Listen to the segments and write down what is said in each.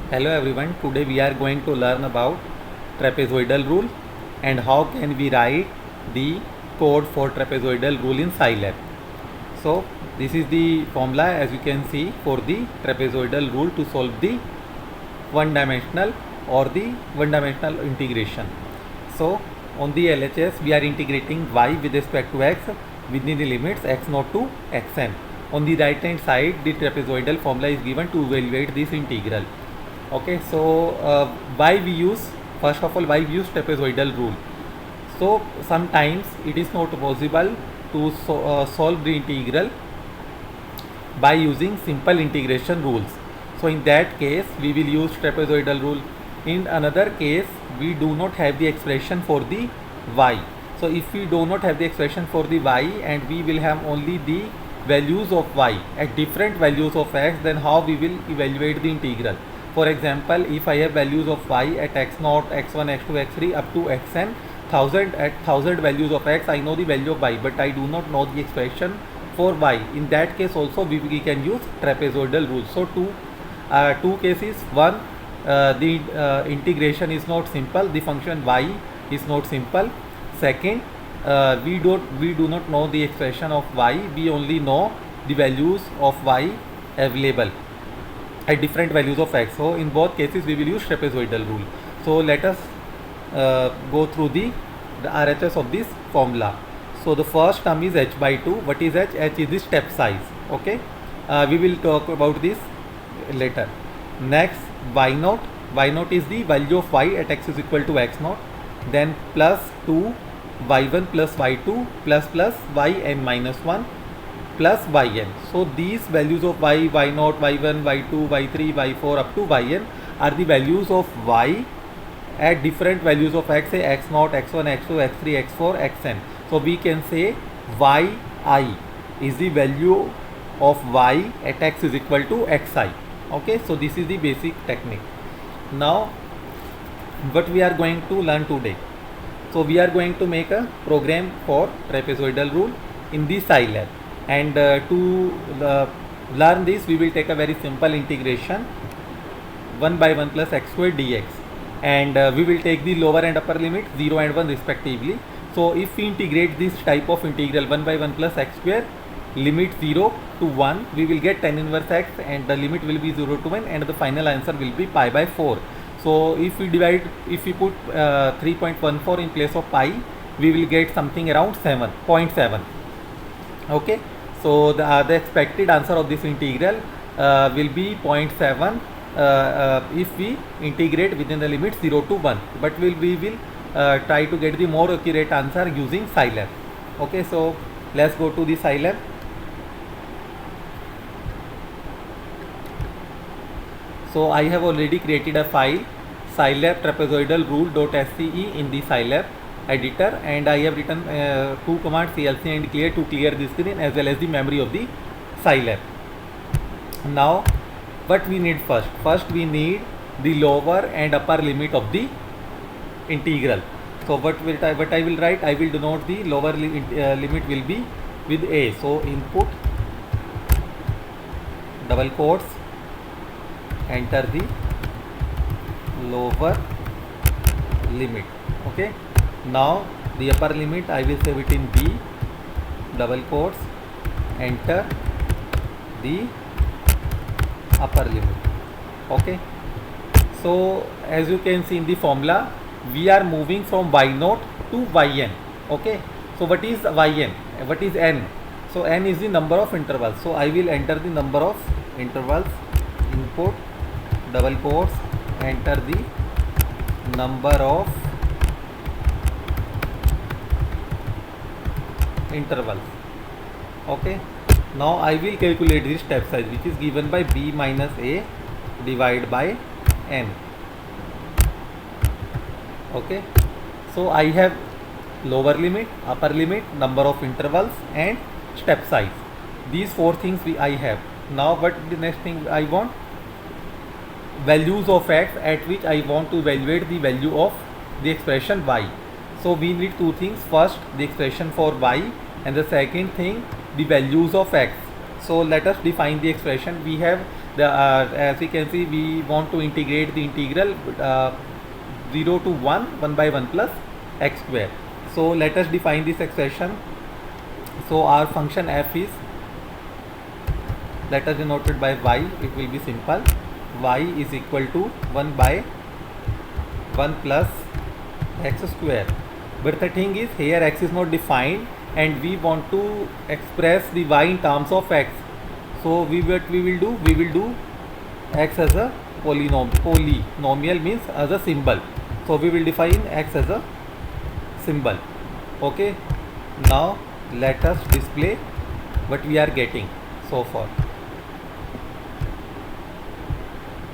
Hello everyone, today we are going to learn about trapezoidal rule and how can we write the code for trapezoidal rule in Scilab. So this is the formula as you can see for the trapezoidal rule to solve the one dimensional integration. So on the LHS we are integrating y with respect to x within the limits x0 to xn. On the right hand side the trapezoidal formula is given to evaluate this integral. Okay, so why we use, first of all, why we use trapezoidal rule? So sometimes it is not possible to solve the integral by using simple integration rules. So in that case we will use trapezoidal rule. In another case we do not have the expression for the y. So if we do not have the expression for the y and we will have only the values of y at different values of x, then how we will evaluate the integral? For example, if I have values of y at x0, x1, x2, x3 up to xn, 1000 values of x, I know the value of y, but I do not know the expression for y. In that case also we can use trapezoidal rule. So two cases. One, the integration is not simple, the function y is not simple. Second, we do not know the expression of y, we only know the values of y available at different values of x. So in both cases we will use trapezoidal rule. So let us go through the RHS of this formula. So the first term is h by 2. What is h? H is the step size. Okay, we will talk about this later. Next, y0. Y0 is the value of y at x is equal to x0. Then plus 2 y1 plus y2 plus yn minus 1 plus yn. So these values of y, y0, y1, y2, y3, y4 up to yn are the values of y at different values of x, say x0, x1, x2, x3, x4, xn. So we can say yi is the value of y at x is equal to xi. Okay, so this is the basic technique. Now what we are going to learn today? So we are going to make a program for trapezoidal rule in the Scilab, and to learn this we will take a very simple integration 1 by 1 plus x squared dx, and we will take the lower and upper limit 0 and 1 respectively. So if we integrate this type of integral 1 by 1 plus x square limit 0 to 1, we will get tan inverse x and the limit will be 0 to 1 and the final answer will be pi by 4. So if we put 3.14 in place of pi, we will get something around 7.7. Okay, so the expected answer of this integral will be 0.7 if we integrate within the limit 0 to 1, but we will try to get the more accurate answer using Scilab. Okay, so let's go to the Scilab. So I have already created a file Scilab trapezoidal rule.sce in the Scilab editor, and I have written two commands clc and clear to clear the screen as well as the memory of the Scilab. Now what we need first? First we need the lower and upper limit of the integral. So what I will write? I will denote the lower limit will be with a. So input double quotes, enter the lower limit. Okay, now the upper limit I will save it in b, double quotes, enter the upper limit. Okay, so as you can see in the formula we are moving from y0 to yn. Okay, so what is yn? What is n? So n is the number of intervals. So I will enter the number of intervals, input double quotes, enter the number of intervals. Okay, now I will calculate the step size, which is given by b minus a divided by n. Okay, so I have lower limit, upper limit, number of intervals and step size. These four things I have. Now what the next thing I want? Values of x at which I want to evaluate the value of the expression y. So we need two things. First the expression for y, and the second thing the values of x. So let us define the expression. We have as we can see, we want to integrate the integral 0 to 1 by 1 plus x square. So let us define this expression. So our function f is, let us denote it by y. It will be simple. Y is equal to 1 by 1 plus x square. But the thing is, here x is not defined and we want to express the y in terms of x. So we will do x as a polynomial means as a symbol. So we will define x as a symbol. Okay, now let us display what we are getting so far.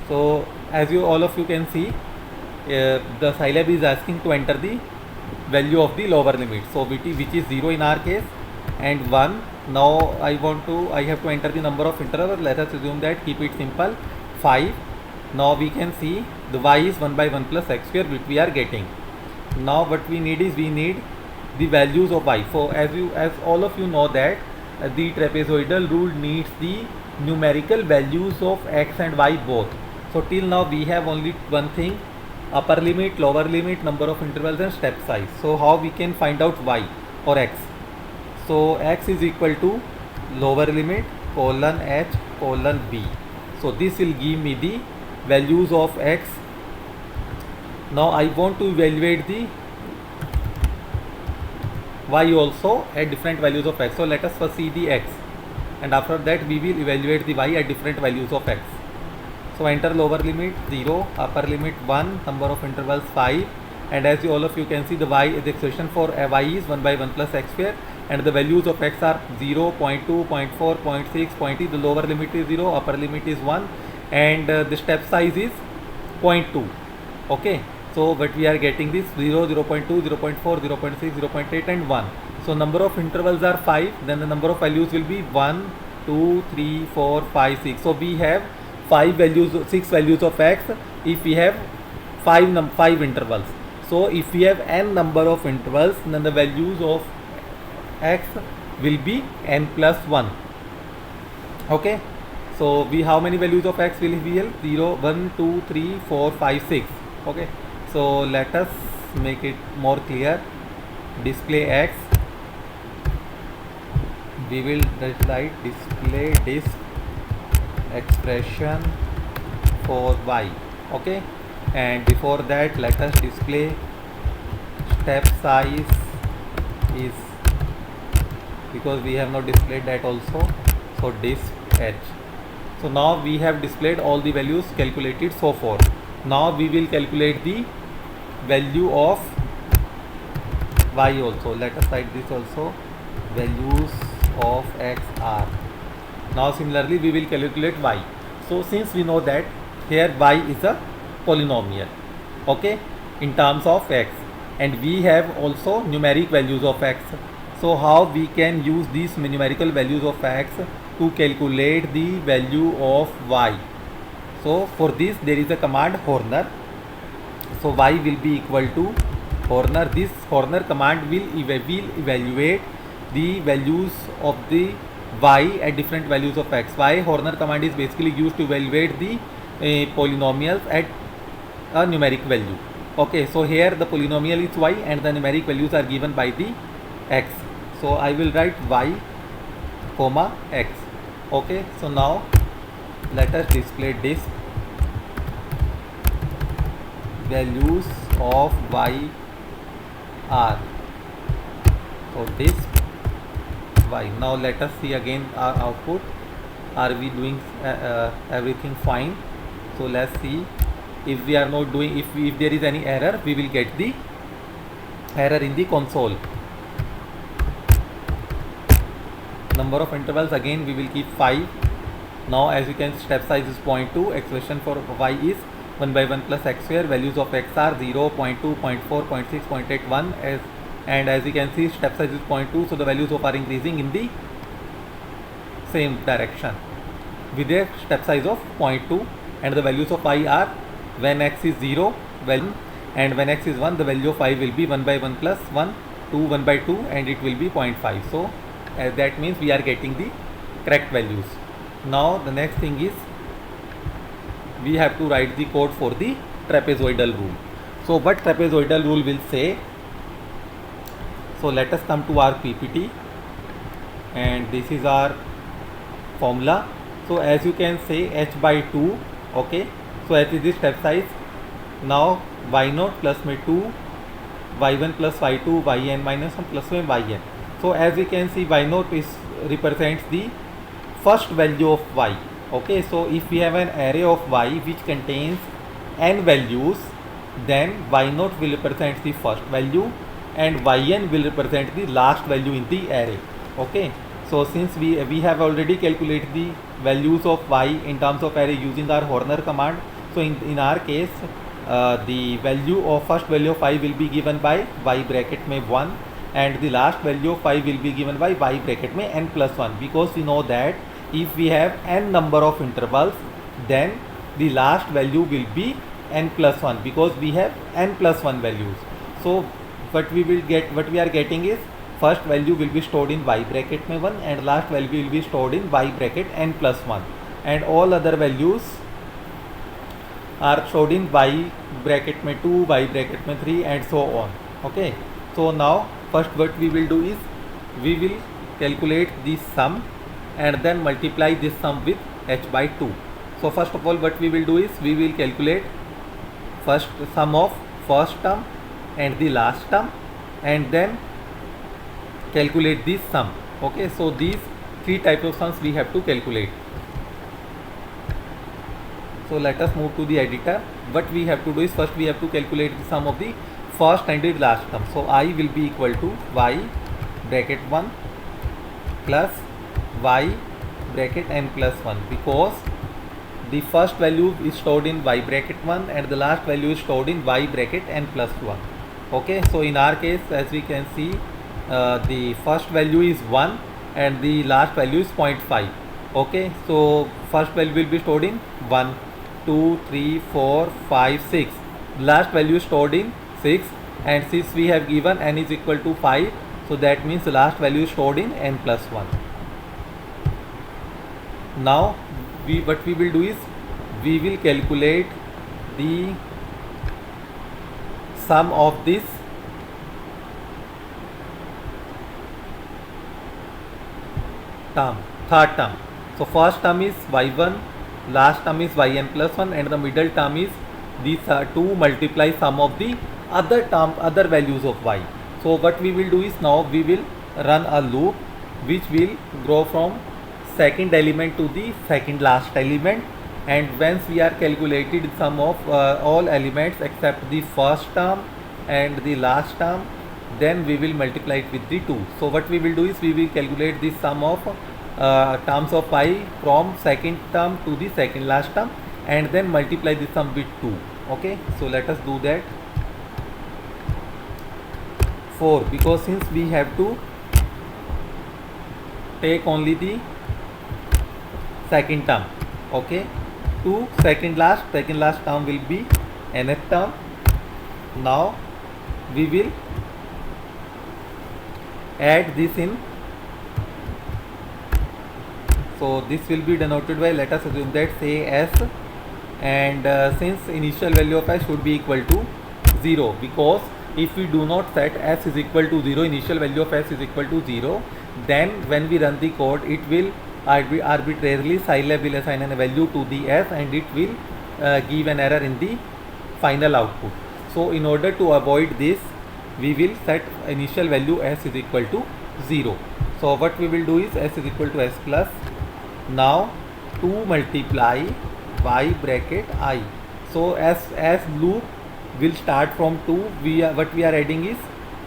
So as you all of you can see, the Scilab is asking to enter the value of the lower limit. So which is 0 in our case and 1. Now I have to enter the number of intervals. Let us assume that, keep it simple, 5. Now we can see the y is 1 by 1 plus x square, which we are getting. Now what we need is, we need the values of y. So as all of you know that the trapezoidal rule needs the numerical values of x and y both. So till now we have only one thing: upper limit, lower limit, number of intervals and step size. So how we can find out y or x? So x is equal to lower limit colon h colon b. So this will give me the values of x. Now I want to evaluate the y also at different values of x. So let us first see the x, and after that we will evaluate the y at different values of x. So enter lower limit 0, upper limit 1, number of intervals 5, and as all of you can see, the expression for y is 1 by 1 plus x square, and the values of x are 0, 0.2, 0.4, 0.6, 0.8. The lower limit is 0, upper limit is 1, and the step size is 0.2. Okay, so but we are getting this 0, 0.2, 0.4, 0.6, 0.8 and 1. So number of intervals are 5, then the number of values will be 1, 2, 3, 4, 5, 6. So we have 6 values of x if we have 5 intervals. So if we have n number of intervals, then the values of x will be n plus 1. Okay, so how many values of x will we have? 0, 1, 2, 3, 4, 5, 6. Okay, so let us make it more clear. Display x, we will write display this expression for y. Okay, and before that let us display step size is, because we have not displayed that also. So disp h. So now we have displayed all the values calculated so far. Now we will calculate the value of y also. Let us write this also, values of x are. Now similarly we will calculate y. So since we know that here y is a polynomial, okay, in terms of x, and we have also numeric values of x. So how we can use these numerical values of x to calculate the value of y? So for this there is a command Horner. So y will be equal to Horner. This Horner command will evaluate the values of the y at different values of x. Why Horner command is basically used to evaluate the polynomials at a numeric value. Okay, so here the polynomial is y and the numeric values are given by the x. So I will write y comma x. Okay, so now let us display this values of y are. So this y. Now let us see again our output. Are we doing everything fine? So let's see. If we are not doing, if there is any error, we will get the error in the console. Number of intervals, again we will keep 5. Now as you can, step size is 0.2. Expression for y is 1 by 1 plus x square. Values of x are 0, 0.2, 0.4, 0.6, 0.8, 1. And as you can see, step size is 0.2. So the values of are increasing in the same direction with a step size of 0.2. And the values of y are, when x is 0, and when x is 1, the value of y will be 1 by 1 plus 1, 2, 1 by 2, and it will be 0.5. So that means we are getting the correct values. Now the next thing is we have to write the code for the trapezoidal rule. So what trapezoidal rule will say? So let us come to our PPT, and this is our formula. So as you can say, h by 2, okay. So h is the step size. Now y0 plus में 2, y1 plus y2, yn minus 1 plus में yn. So as we can see, y0 is represents the first value of y. Okay, so if we have an array of y which contains n values, then y0 will represent the first value and yn will represent the last value in the array. Okay, so since we have already calculated the values of y in terms of array using our Horner command, so in our case the value of first value of y will be given by y bracket में 1 and the last value of y will be given by y bracket में n plus 1, because we know that if we have n number of intervals, then the last value will be n plus 1, because we have n plus 1 values. So what we are getting is first value will be stored in y bracket में 1 and last value will be stored in y bracket n plus 1, and all other values are stored in y bracket में 2, y bracket में 3 and so on. Okay, so now first what we will do is we will calculate this sum and then multiply this sum with h by 2. So first of all what we will do is we will calculate first sum of first term and the last term and then calculate this sum. Okay, so these three types of sums we have to calculate. So let us move to the editor. What we have to do is first we have to calculate the sum of the first and the last term. So I will be equal to y bracket 1 plus y bracket n plus 1, because the first value is stored in y bracket 1 and the last value is stored in y bracket n plus 1. Okay, so in our case, as we can see, the first value is 1 and the last value is 0.5. Okay, so first value will be stored in 1, 2, 3, 4, 5, 6. Last value is stored in 6, and since we have given n is equal to 5, so that means the last value is stored in n plus 1. Now what we will do is we will calculate the sum of this term, third term. So first term is y1, last term is yn plus 1 and the middle term is these two multiply sum of the other values of y. So what we will do is now we will run a loop which will grow from second element to the second last element, and once we are calculated sum of all elements except the first term and the last term, then we will multiply it with the 2. So what we will do is we will calculate the sum of terms of y from second term to the second last term and then multiply the sum with 2. Okay, so let us do that. 4, because since we have to take only the second term. Okay, 2 second last term will be nth term. Now we will add this in. So this will be denoted by, let us assume that say s, and since initial value of s should be equal to 0, because if we do not set s is equal to 0, initial value of s is equal to 0, then when we run the code it will arbitrarily Scilab will assign a value to the s and it will give an error in the final output. So in order to avoid this, we will set initial value s is equal to 0. So what we will do is s is equal to s plus, now 2 multiply y bracket I. So as loop will start from 2, what we are adding is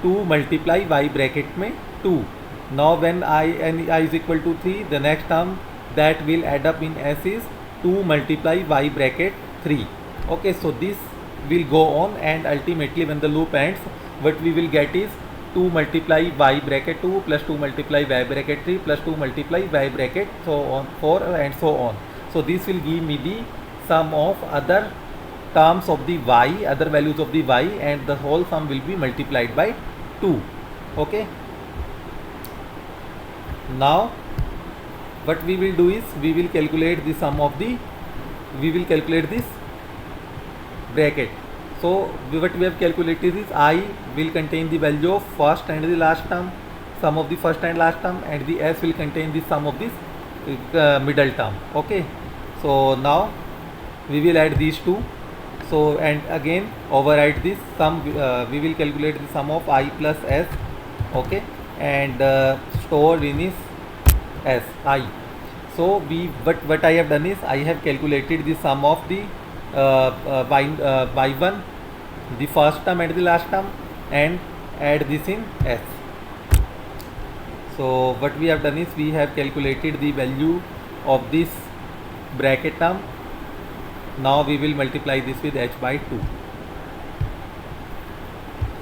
2 multiply y bracket में 2. Now when I is equal to 3, the next term that will add up in s is 2 multiply y bracket 3. Okay, so this will go on and ultimately when the loop ends, what we will get is 2 multiply y bracket 2 plus 2 multiply y bracket 3 plus 2 multiply y bracket so on 4 and so on. So this will give me the sum of other terms of the y, other values of the y, and the whole sum will be multiplied by 2. Okay. Now what we will do is we will calculate the sum of the we will calculate this bracket. So what we have calculated is I will contain the value of first and the last term, sum of the first and last term, and the S will contain the sum of this middle term. Okay, so now we will add these two. So and again override this sum, we will calculate the sum of I plus S. Okay, and stored in is S I. So what I have done is I have calculated the sum of the by one, the first term and the last term, and add this in S. So what we have done is we have calculated the value of this bracket term. Now we will multiply this with h by 2.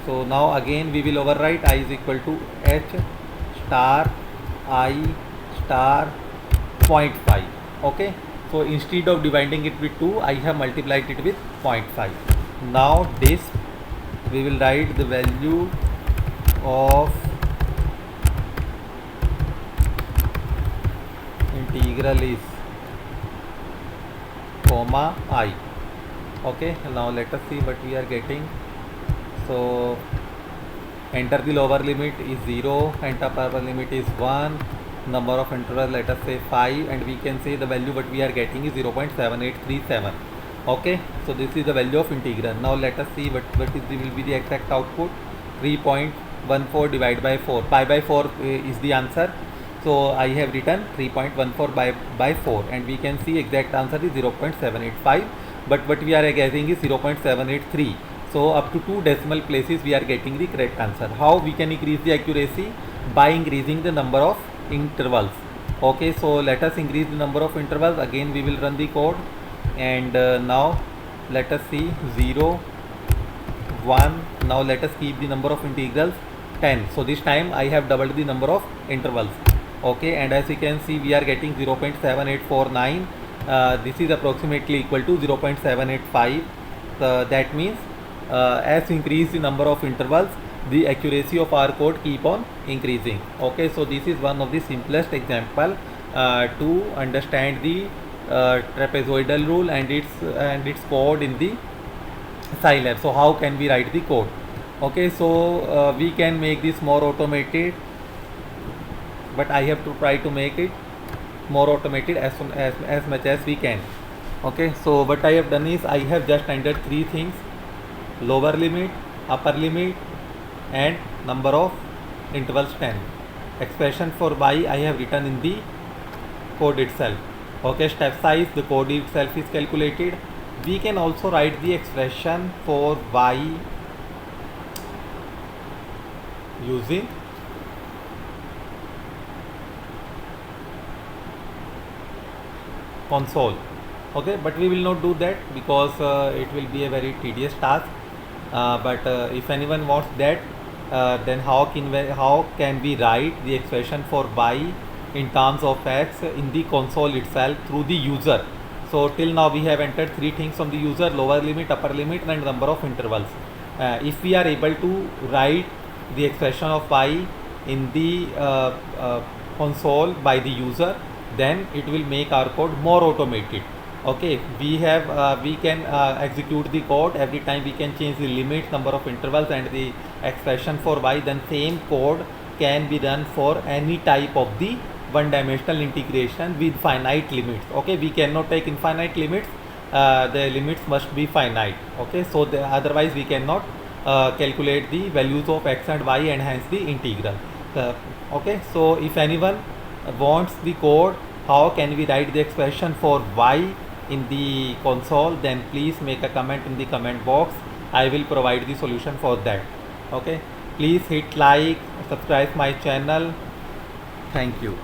So now again we will overwrite I is equal to h star I star 0.5. Okay, so instead of dividing it with 2, I have multiplied it with 0.5. Now this we will write the value of integral is comma I. Okay, now let us see what we are getting. So enter the lower limit is 0, enter upper limit is 1, number of intervals let us say 5, and we can say the value what we are getting is 0.7837. Okay, so this is the value of integral. Now let us see what will be the exact output. 3.14 divided by 4, pi by 4 is the answer. So I have written 3.14 by 4, and we can see exact answer is 0.785, but what we are getting is 0.783. So up to 2 decimal places we are getting the correct answer. How we can increase the accuracy? By increasing the number of intervals. Okay, so let us increase the number of intervals. Again we will run the code, and now let us see 0, 1. Now let us keep the number of integrals 10. So this time I have doubled the number of intervals. Okay, and as you can see we are getting 0.7849. This is approximately equal to 0.785. That means as increase the number of intervals, the accuracy of our code keep on increasing. Okay, so this is one of the simplest example to understand the trapezoidal rule and its code in the Scilab. So how can we write the code? Okay, so we can make this more automated, but I have to try to make it more automated as much as we can. Okay, so what I have done is I have just entered 3 things: lower limit, upper limit, and number of intervals 10. Expression for y I have written in the code itself. Okay, step size, the code itself is calculated. We can also write the expression for y using console. Okay, but we will not do that because it will be a very tedious task. But if anyone wants that, then how can we write the expression for y in terms of x in the console itself through the user? So till now we have entered 3 things from the user: lower limit, upper limit, and number of intervals. If we are able to write the expression of y in the console by the user, then it will make our code more automated. Okay, we can execute the code every time. We can change the limits, number of intervals, and the expression for y. Then same code can be done for any type of the one-dimensional integration with finite limits. Okay, we cannot take infinite limits. The limits must be finite. Okay, so otherwise we cannot calculate the values of x and y, and hence the integral. Okay, so if anyone wants the code how can we write the expression for y in the console, then please make a comment in the comment box. I will provide the solution for that. Okay, please hit like, subscribe my channel. Thank you.